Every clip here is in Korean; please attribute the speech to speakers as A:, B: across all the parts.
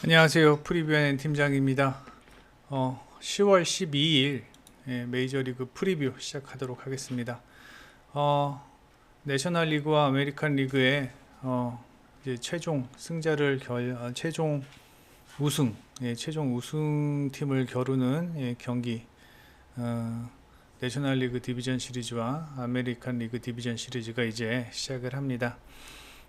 A: 안녕하세요. 프리뷰엔 팀장입니다. 10월 12일 메이저리그 프리뷰 시작하도록 하겠습니다. 내셔널리그와 아메리칸 리그의 이제 최종 승자를 최종 우승, 최종 우승팀을 겨루는 경기, 내셔널리그 디비전 시리즈와 아메리칸 리그 디비전 시리즈가 이제 시작을 합니다.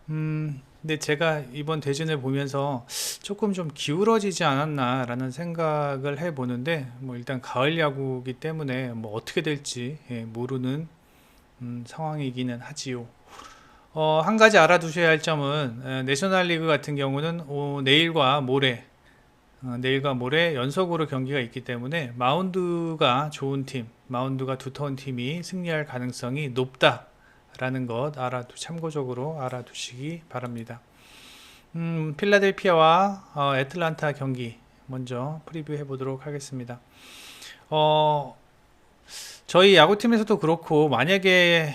A: 근데 제가 이번 대진을 보면서 조금 좀 기울어지지 않았나라는 생각을 해보는데, 뭐 일단 가을 야구이기 때문에 뭐 어떻게 될지 모르는 상황이기는 하지요. 한 가지 알아두셔야 할 점은 내셔널리그 같은 경우는 내일과 모레 연속으로 경기가 있기 때문에 마운드가 좋은 팀, 마운드가 두터운 팀이 승리할 가능성이 높다라는 것 참고적으로 알아두시기 바랍니다. 필라델피아와 애틀란타 경기 먼저 프리뷰해 보도록 하겠습니다. 저희 야구팀에서도 그렇고, 만약에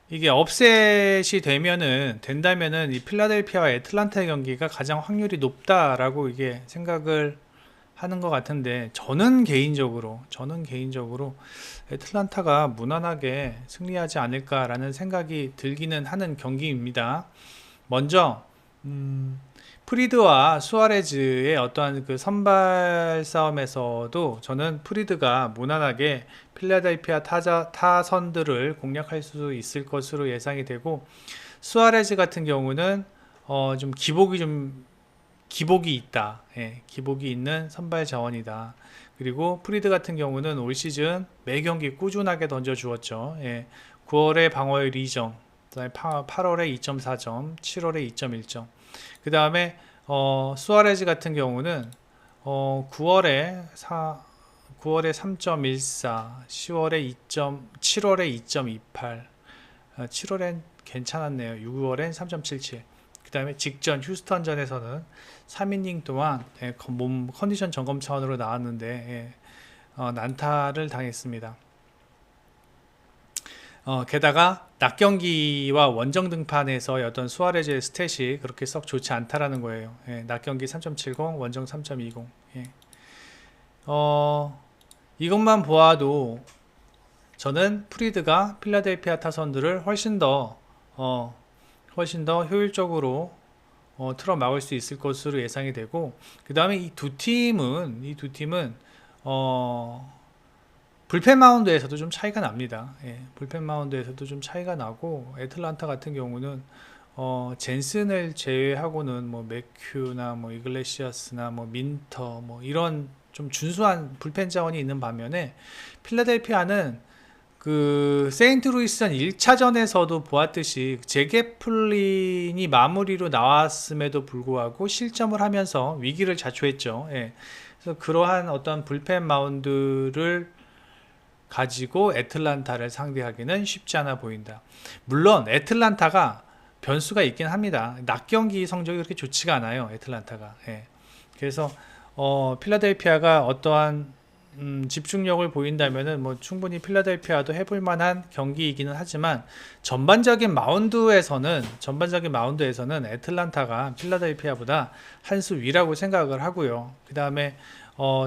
A: 이게 업셋이 된다면은 이 필라델피아와 애틀란타 경기가 가장 확률이 높다라고 이게 생각을 하는 것 같은데, 저는 개인적으로 애틀란타가 무난하게 승리하지 않을까라는 생각이 들기는 하는 경기입니다. 먼저 프리드와 수아레즈의 어떠한 그 선발 싸움에서도 저는 프리드가 무난하게 필라델피아 타선들을 공략할 수 있을 것으로 예상이 되고, 수아레즈 같은 경우는 좀 기복이 있다. 기복이 있는 선발 자원이다. 그리고 프리드 같은 경우는 올 시즌 매 경기 꾸준하게 던져 주었죠. 9월에 방어율 2점, 8월에 2.4점, 7월에 2.1점. 그 다음에 수아레즈 같은 경우는 9월에 3.14, 7월에 2.28, 7월엔 괜찮았네요. 6월엔 3.77. 그 다음에 직전 휴스턴전에서는 3이닝 동안 몸 컨디션 점검 차원으로 나왔는데 난타를 당했습니다. 게다가 낮 경기와 원정 등판에서의 어떤 수아레즈의 스탯이 그렇게 썩 좋지 않다라는 거예요. 낮 경기 3.70, 원정 3.20. 이것만 보아도 저는 프리드가 필라델피아 타선들을 훨씬 더 효율적으로 틀어 막을 수 있을 것으로 예상이 되고, 그 다음에 이 두 팀은 불펜 마운드에서도 좀 차이가 납니다. 불펜 마운드에서도 좀 차이가 나고, 애틀란타 같은 경우는 젠슨을 제외하고는 뭐 맥큐나 뭐 이글레시아스나 뭐 민터 뭐 이런 좀 준수한 불펜 자원이 있는 반면에, 필라델피아는 그 세인트루이스전 1차전에서도 보았듯이 제게 플린이 마무리로 나왔음에도 불구하고 실점을 하면서 위기를 자초했죠. 그래서 그러한 어떤 불펜 마운드를 가지고 애틀란타를 상대하기는 쉽지 않아 보인다. 물론 애틀란타가 변수가 있긴 합니다. 낮 경기 성적이 그렇게 좋지가 않아요, 애틀란타가. 그래서 필라델피아가 어떠한 집중력을 보인다면은 뭐 충분히 필라델피아도 해볼 만한 경기이기는 하지만, 전반적인 마운드에서는 애틀란타가 필라델피아보다 한 수 위라고 생각을 하고요. 그 다음에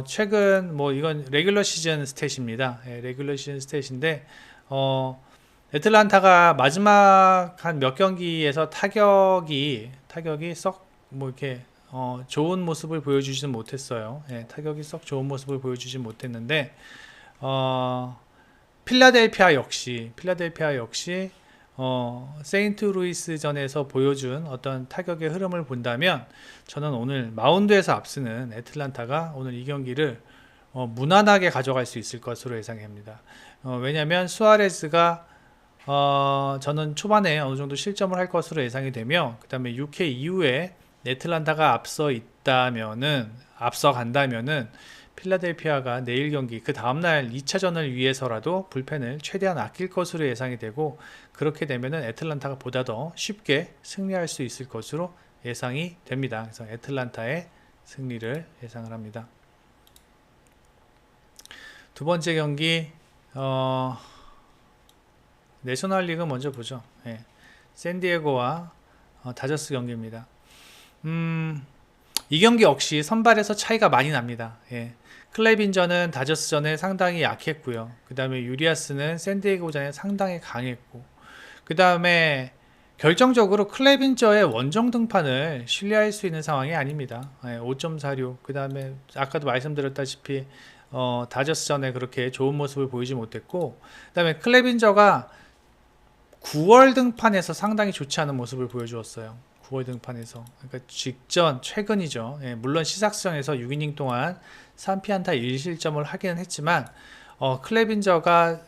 A: 최근 뭐 이건 레귤러 시즌 스탯입니다. 레귤러 시즌 스탯인데 애틀란타가 마지막 한 몇 경기에서 타격이 썩 뭐 이렇게 좋은 모습을 보여주지는 못했어요. 타격이 썩 좋은 모습을 보여주지 못했는데, 필라델피아 역시 세인트루이스전에서 보여준 어떤 타격의 흐름을 본다면, 저는 오늘 마운드에서 앞서는 애틀란타가 오늘 이 경기를 무난하게 가져갈 수 있을 것으로 예상합니다. 왜냐하면 수아레즈가 저는 초반에 어느 정도 실점을 할 것으로 예상이 되며, 그 다음에 6회 이후에 애틀란타가 앞서 간다면은 필라델피아가 내일 경기 그 다음날 2차전을 위해서라도 불펜을 최대한 아낄 것으로 예상이 되고, 그렇게 되면은 애틀란타가 보다 더 쉽게 승리할 수 있을 것으로 예상이 됩니다. 그래서 애틀란타의 승리를 예상을 합니다. 두 번째 경기 내셔널리그 먼저 보죠. 샌디에고와 다저스 경기입니다. 이 경기 역시 선발에서 차이가 많이 납니다. 예. 클레빈저는 다저스전에 상당히 약했고요. 그 다음에 유리아스는 샌디에고전에 상당히 강했고, 그 다음에 결정적으로 클레빈저의 원정 등판을 신뢰할 수 있는 상황이 아닙니다. 5.46. 그 다음에 아까도 말씀드렸다시피 다저스전에 그렇게 좋은 모습을 보이지 못했고, 그 다음에 클레빈저가 9월 등판에서 상당히 좋지 않은 모습을 보여주었어요. 9월 등판에서. 그러니까 직전 최근이죠. 물론 시삭스전에서 6이닝 동안 3피안타 1실점을 하기는 했지만 클레빈저가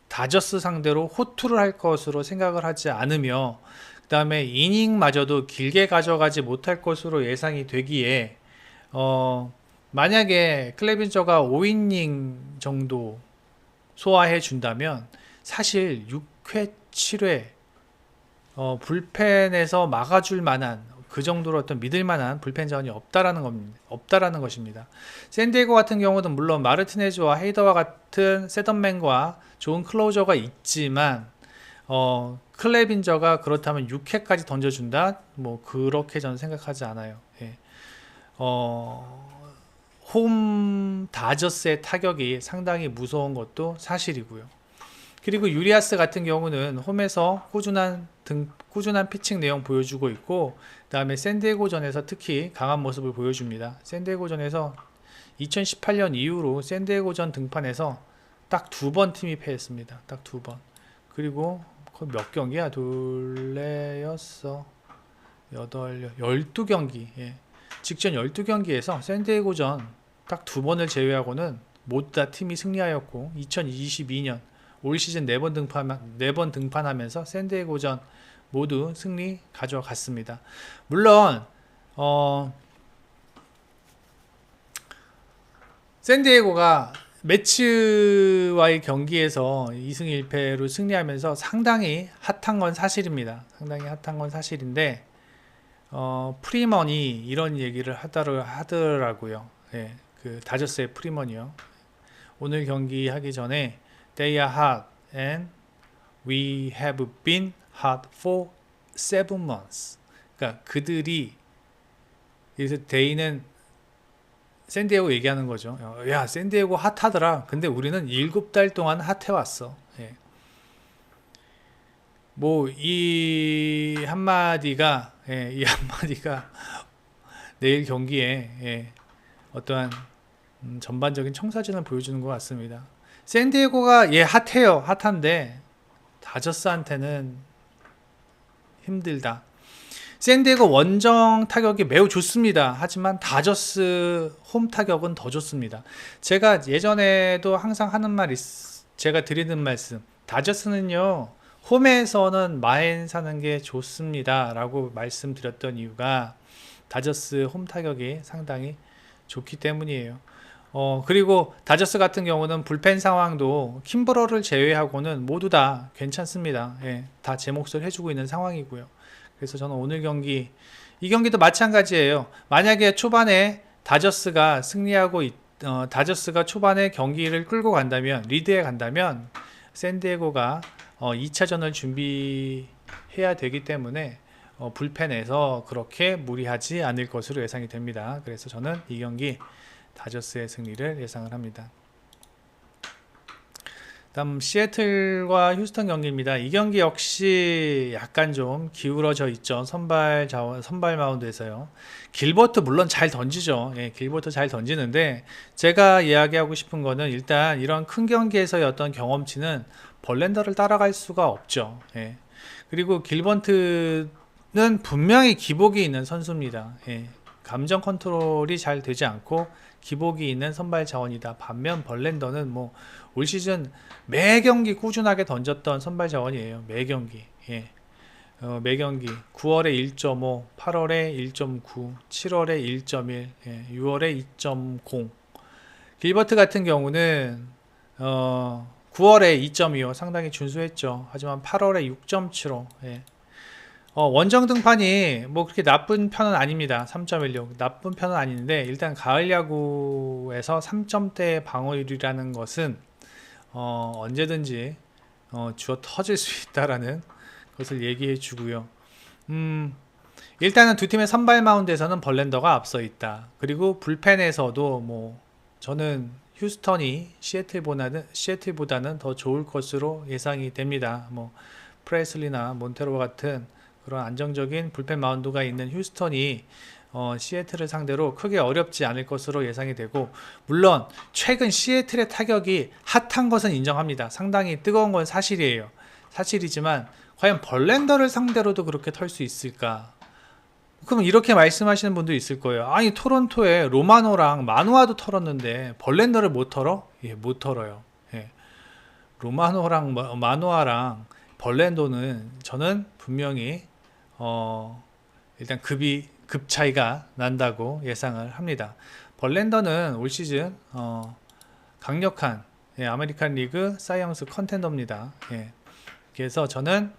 A: 다저스 상대로 호투를 할 것으로 생각을 하지 않으며, 그 다음에 이닝마저도 길게 가져가지 못할 것으로 예상이 되기에 만약에 클레빈저가 5이닝 정도 소화해 준다면 사실 6회 7회 불펜에서 막아줄 만한 그 정도로 어떤 믿을 만한 불펜 자원이 없다라는 것입니다. 샌디에고 같은 경우는 물론 마르티네즈와 헤이더와 같은 세던맨과 좋은 클로저가 있지만 클레빈저가 그렇다면 6회까지 던져준다? 뭐 그렇게 저는 생각하지 않아요. 예. 홈 다저스의 타격이 상당히 무서운 것도 사실이고요. 그리고 유리아스 같은 경우는 홈에서 꾸준한 피칭 내용 보여주고 있고, 그 다음에 샌디에고전에서 특히 강한 모습을 보여줍니다. 샌디에고전에서 2018년 이후로 샌디에고전 등판에서 딱 2번 팀이 패했습니다. 딱 2번. 그리고 몇 경기야? 둘레였어. 12경기. 예. 직전 12경기에서 샌디에고전 딱 2번을 제외하고는 모두 다 팀이 승리하였고, 2022년 올 시즌 4번 등판하면서 샌디에고전 모두 승리 가져갔습니다. 물론 샌디에고가 매츠와의 경기에서 2승 1패로 승리하면서 상당히 핫한 건 사실입니다. 상당히 핫한 건 사실인데 프리먼이 이런 얘기를 하더라고요. 예, 그 다저스의 프리먼이요. 오늘 경기 하기 전에 They are hot and we have been hot for 7 months. 그러니까 그들이, 여기서 they는 샌디에고 얘기하는 거죠. 야, 샌디에고 핫하더라. 근데 우리는 7달 동안 핫해왔어. 예. 뭐 이 한마디가 내일 경기에 어떠한 전반적인 청사진을 보여주는 것 같습니다. 샌디에고가 핫해요. 핫한데 다저스한테는 힘들다. 샌디에고 원정 타격이 매우 좋습니다. 하지만 다저스 홈 타격은 더 좋습니다. 제가 예전에도 항상 제가 드리는 말씀, 다저스는요 홈에서는 마엔 사는 게 좋습니다 라고 말씀드렸던 이유가 다저스 홈 타격이 상당히 좋기 때문이에요. 그리고 다저스 같은 경우는 불펜 상황도 킴브러를 제외하고는 모두 다 괜찮습니다. 예, 다 제 몫을 해주고 있는 상황이고요. 그래서 저는 오늘 경기, 이 경기도 마찬가지예요. 만약에 초반에 다저스가 다저스가 초반에 경기를 끌고 간다면, 리드해 간다면 샌디에고가 2차전을 준비해야 되기 때문에 불펜에서 그렇게 무리하지 않을 것으로 예상이 됩니다. 그래서 저는 이 경기 다저스의 승리를 예상을 합니다. 다음 시애틀과 휴스턴 경기입니다. 이 경기 역시 약간 좀 기울어져 있죠. 선발 마운드에서요. 길버트 물론 잘 던지죠. 예, 길버트 잘 던지는데 제가 이야기하고 싶은 거는 일단 이런 큰 경기에서의 어떤 경험치는 벌랜더를 따라갈 수가 없죠. 예. 그리고 길버트는 분명히 기복이 있는 선수입니다. 예. 감정 컨트롤이 잘 되지 않고 기복이 있는 선발 자원이다. 반면 벌랜더는 뭐 올 시즌 매 경기 꾸준하게 던졌던 선발 자원이에요. 매 경기. 예. 매 경기 9월에 1.5, 8월에 1.9, 7월에 1.1, 6월에 2.0. 길버트 같은 경우는 9월에 2.25 상당히 준수했죠. 하지만 8월에 6.75. 원정 등판이 뭐 그렇게 나쁜 편은 아닙니다. 3.16 나쁜 편은 아닌데, 일단 가을 야구에서 3점대 방어율이라는 것은 언제든지 주어 터질 수 있다라는 것을 얘기해 주고요. 일단은 두 팀의 선발 마운드에서는 벌렌더가 앞서 있다. 그리고 불펜에서도 뭐 저는 휴스턴이 시애틀보다는 더 좋을 것으로 예상이 됩니다. 뭐 프레슬리나 몬테로 같은 그런 안정적인 불펜 마운드가 있는 휴스턴이 시애틀을 상대로 크게 어렵지 않을 것으로 예상이 되고, 물론 최근 시애틀의 타격이 핫한 것은 인정합니다. 상당히 뜨거운 건 사실이지만 과연 벌렌더를 상대로도 그렇게 털 수 있을까? 그럼 이렇게 말씀하시는 분도 있을 거예요. 아니, 토론토에 로마노랑 마누아도 털었는데 벌렌더를 못 털어? 예, 못 털어요. 예. 로마노랑 마누아랑 벌렌더는 저는 분명히 일단 급 차이가 난다고 예상을 합니다. 벌렌더는 올 시즌 강력한 아메리칸 리그 사이언스 컨텐더입니다. 예. 그래서 저는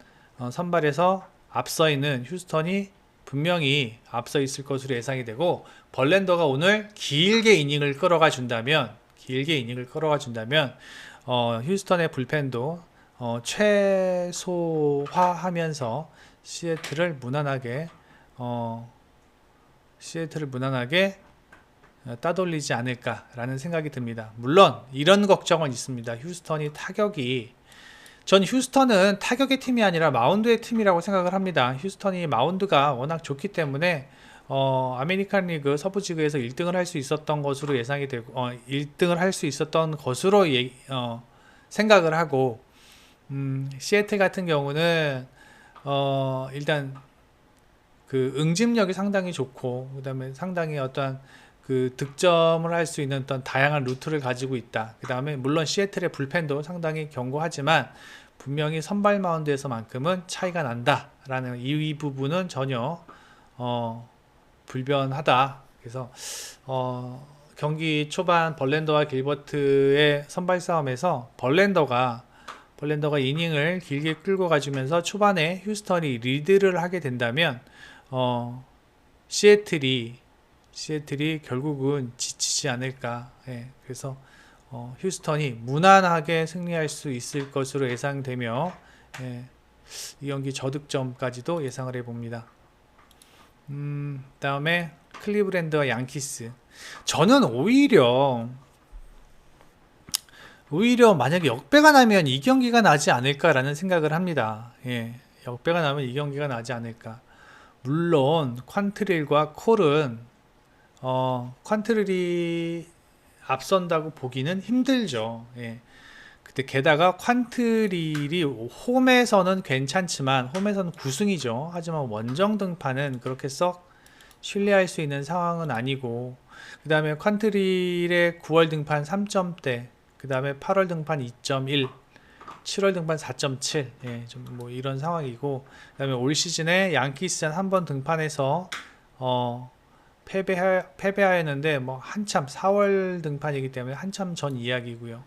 A: 선발에서 앞서 있는 휴스턴이 분명히 앞서 있을 것으로 예상이 되고, 벌렌더가 오늘 길게 이닝을 끌어가 준다면 휴스턴의 불펜도 최소화하면서 시애틀을 무난하게 따돌리지 않을까라는 생각이 듭니다. 물론 이런 걱정은 있습니다. 전 휴스턴은 타격의 팀이 아니라 마운드의 팀이라고 생각을 합니다. 휴스턴이 마운드가 워낙 좋기 때문에 아메리칸 리그 서부지구에서 1등을 할 수 있었던 것으로 예상이 되고 1등을 할 수 있었던 것으로 생각을 하고, 시애틀 같은 경우는 일단 그 응집력이 상당히 좋고, 그다음에 상당히 어떠한 그 득점을 할 수 있는 어떤 다양한 루트를 가지고 있다. 그다음에 물론 시애틀의 불펜도 상당히 견고하지만 분명히 선발 마운드에서만큼은 차이가 난다라는 이 부분은 전혀 불변하다. 그래서 경기 초반 벌렌더와 길버트의 선발 싸움에서 벌렌더가 이닝을 길게 끌고 가주면서 초반에 휴스턴이 리드를 하게 된다면 시애틀이 결국은 지치지 않을까. 예, 그래서 휴스턴이 무난하게 승리할 수 있을 것으로 예상되며, 예, 이 경기 저득점까지도 예상을 해봅니다. 다음에 클리브랜드와 양키스. 저는 오히려 만약에 역배가 나면 이 경기가 나지 않을까라는 생각을 합니다. 예, 역배가 나면 이 경기가 나지 않을까. 물론 퀀트릴과 콜은 퀀트릴이 앞선다고 보기는 힘들죠. 예. 근데 게다가 퀀트릴이 홈에서는 괜찮지만 홈에서는 9승이죠. 하지만 원정 등판은 그렇게 썩 신뢰할 수 있는 상황은 아니고, 그 다음에 퀀트릴의 9월 등판 3점대, 그 다음에 8월 등판 2.1, 7월 등판 4.7, 예, 좀 뭐 이런 상황이고, 그 다음에 올 시즌에 양키스전 한번 등판해서 패배하였는데 뭐 한참 4월 등판이기 때문에 한참 전 이야기고요.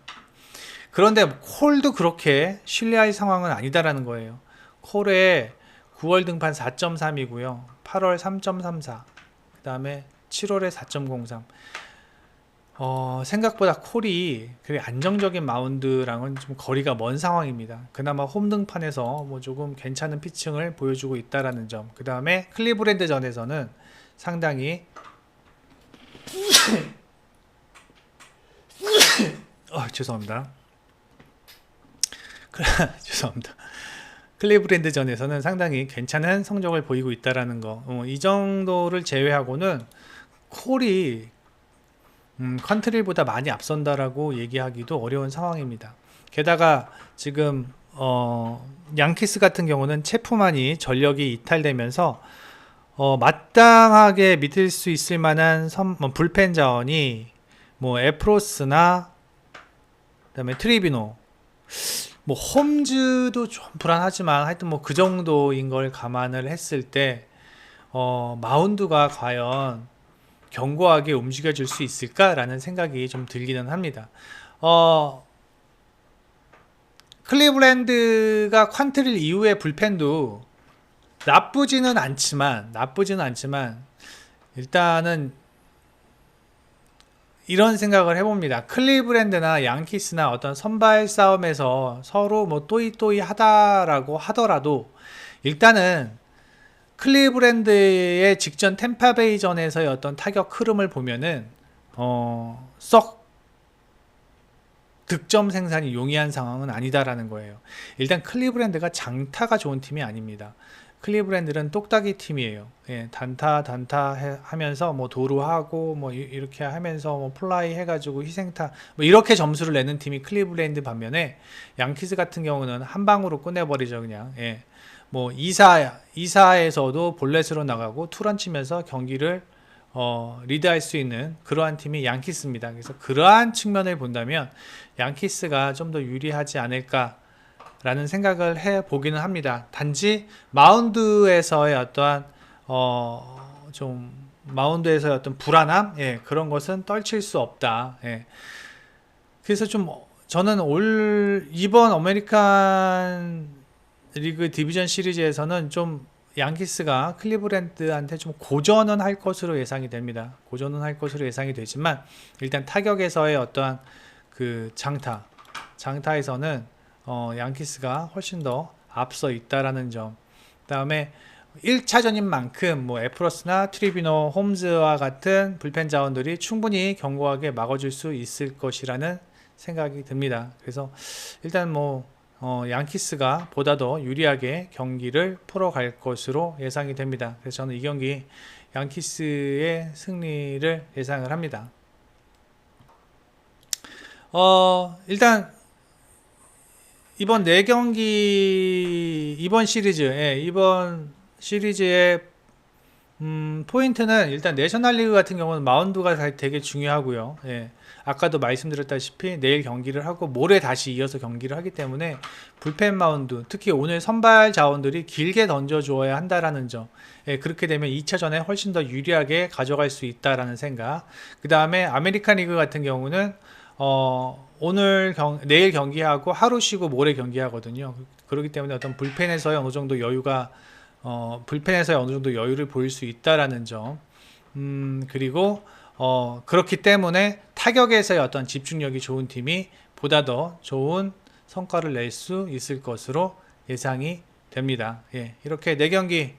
A: 그런데 콜도 그렇게 신뢰할 상황은 아니다라는 거예요. 콜의 9월 등판 4.3이고요. 8월 3.34, 그 다음에 7월에 4.03. 생각보다 콜이 그게 안정적인 마운드랑은 좀 거리가 먼 상황입니다. 그나마 홈 등판에서 뭐 조금 괜찮은 피칭을 보여주고 있다라는 점. 그 다음에 클리브랜드 전에서는 상당히 죄송합니다. 죄송합니다. 클리브랜드 전에서는 상당히 괜찮은 성적을 보이고 있다라는 거. 이 정도를 제외하고는 콜이 컨트릴보다 많이 앞선다라고 얘기하기도 어려운 상황입니다. 게다가 지금 양키스 같은 경우는 체프만이 전력이 이탈되면서 마땅하게 믿을 수 있을 만한 불펜 자원이 뭐 에프로스나 그다음에 트리비노, 뭐 홈즈도 좀 불안하지만 하여튼 뭐 그 정도인 걸 감안을 했을 때 마운드가 과연 견고하게 움직여줄 수 있을까라는 생각이 좀 들기는 합니다. 클리브랜드가 퀀트릴 이후의 불펜도 나쁘지는 않지만 일단은 이런 생각을 해봅니다. 클리브랜드나 양키스나 어떤 선발 싸움에서 서로 뭐 또이또이 하다라고 하더라도 일단은 클리브랜드의 직전 템파베이전에서의 어떤 타격 흐름을 보면은 썩 득점 생산이 용이한 상황은 아니다라는 거예요. 일단 클리브랜드가 장타가 좋은 팀이 아닙니다. 클리브랜드는 똑딱이 팀이에요. 예, 단타 하면서 뭐 도루하고 뭐 이렇게 하면서 뭐 플라이 해가지고 희생타 뭐 이렇게 점수를 내는 팀이 클리브랜드 반면에 양키스 같은 경우는 한 방으로 끝내버리죠 그냥. 예, 뭐 2사에서도 볼넷으로 나가고 투런 치면서 경기를 리드할 수 있는 그러한 팀이 양키스입니다. 그래서 그러한 측면을 본다면 양키스가 좀 더 유리하지 않을까라는 생각을 해 보기는 합니다. 단지 마운드에서의 어떠한 좀 마운드에서의 어떤 불안함, 예, 그런 것은 떨칠 수 없다. 예. 그래서 좀 저는 이번 아메리칸 리그 디비전 시리즈에서는 좀 양키스가 클리브랜드한테 좀 고전은 할 것으로 예상이 됩니다. 고전은 할 것으로 예상이 되지만 일단 타격에서의 어떠한 그 장타에서는 양키스가 훨씬 더 앞서 있다라는 점. 그다음에 1차전인 만큼 뭐 에프로스나 트리비노, 홈즈와 같은 불펜 자원들이 충분히 견고하게 막아줄 수 있을 것이라는 생각이 듭니다. 그래서 일단 뭐 양키스가 보다 더 유리하게 경기를 풀어갈 것으로 예상이 됩니다. 그래서 저는 이 경기 양키스의 승리를 예상을 합니다. 일단 이번 4경기 이번 시리즈의 포인트는 일단 내셔널리그 같은 경우는 마운드가 되게 중요하고요. 예. 아까도 말씀드렸다시피 내일 경기를 하고 모레 다시 이어서 경기를 하기 때문에 불펜 마운드, 특히 오늘 선발 자원들이 길게 던져줘야 한다라는 점. 예, 그렇게 되면 2차전에 훨씬 더 유리하게 가져갈 수 있다라는 생각. 그 다음에 아메리칸 리그 같은 경우는 내일 경기하고 하루 쉬고 모레 경기하거든요. 그렇기 때문에 어떤 불펜에서의 어느 정도 여유를 보일 수 있다라는 점. 그리고 그렇기 때문에 타격에서의 어떤 집중력이 좋은 팀이 보다 더 좋은 성과를 낼 수 있을 것으로 예상이 됩니다. 예, 이렇게 4경기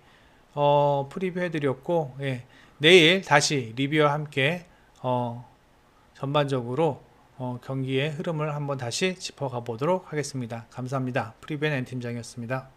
A: 프리뷰 해드렸고, 예, 내일 다시 리뷰와 함께 전반적으로 경기의 흐름을 한번 다시 짚어가 보도록 하겠습니다. 감사합니다. 프리뷰 N 팀장이었습니다.